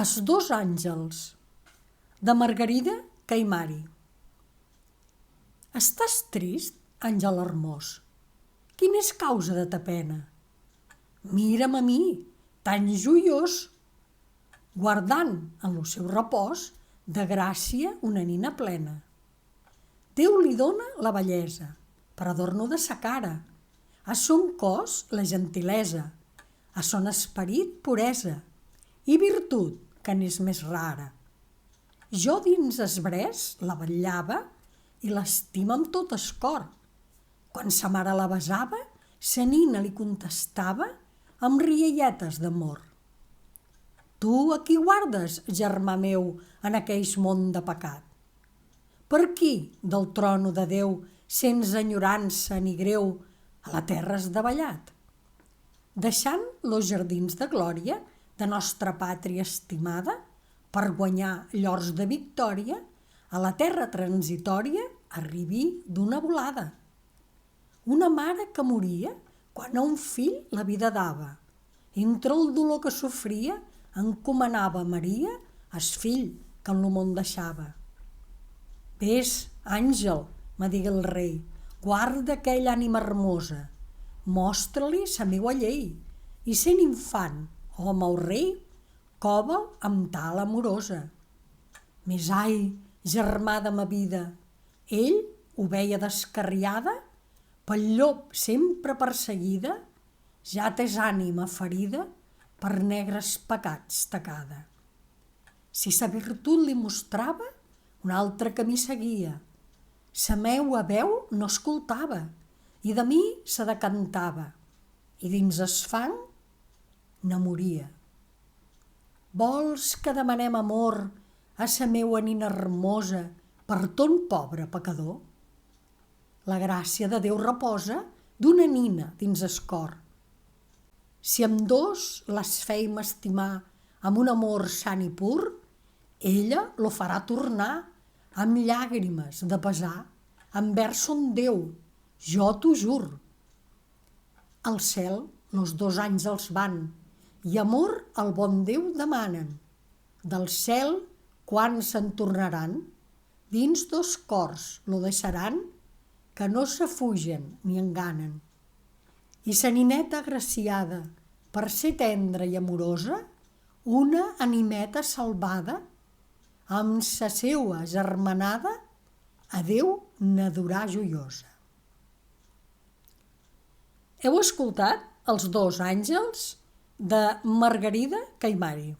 Els dos àngels, de Margarida Caimari. Estàs trist, àngel hermós? Quina és causa de ta pena? Mira'm a mi, tan joiós, guardant en lo seu repòs de gràcia una nina plena. Déu li dona la bellesa, per adorno de sa cara, a son cos la gentilesa, a son esperit puresa, i virtut, que n'és més rara. Jo dins es brès la vetllava i l'estima amb tot es cor. Quan sa mare la besava, sa nina li contestava amb rialletes d'amor. Tu a qui guardes, germà meu, en aqueix món de pecat? Per qui, del trono de Déu, sens enyorança ni greu, a la terra has davallat? Deixant los jardins de glòria de nostra pàtria estimada, per guanyar llors de victòria, a la terra transitòria arribi d'una volada. Una mare que moria quan a un fill la vida dava. Entre el dolor que sofria, encomanava a Maria es fill que en lo món deixava. Ves, àngel, me digué el rei, guarda aquella ànima hermosa, mostra-li sa meua llei, i sent infant, home o rei, cova'l amb tal amorosa. Mes ai, germà de ma vida, ell ho veia descarriada, pel llop sempre perseguida, ja tes ànima ferida, per negres pecats tacada. Si sa virtut li mostrava, un altre camí seguia, sa meua veu no escoltava, i de mi se decantava, i dins es fang ne moria. Vols que demanem amor a sa meua nina hermosa per ton pobre pecador? La gràcia de Déu reposa d'una nina dins es cor. Si ambdós les feim estimar amb un amor sant i pur, ella lo farà tornar amb llàgrimes de pesar envers son Déu, jo t'ho jur. Al cel los dos àngels van, i amor al bon Déu demanen. Del cel, quan se'n tornaran, dins dos cors lo deixaran, que no s'afugen ni enganen. I sa nineta agraciada, per ser tendra i amorosa, una animeta salvada, amb sa seua germanada, a Déu n'adorà joiosa. Heu escoltat Els dos àngels, de Margarida Caimari.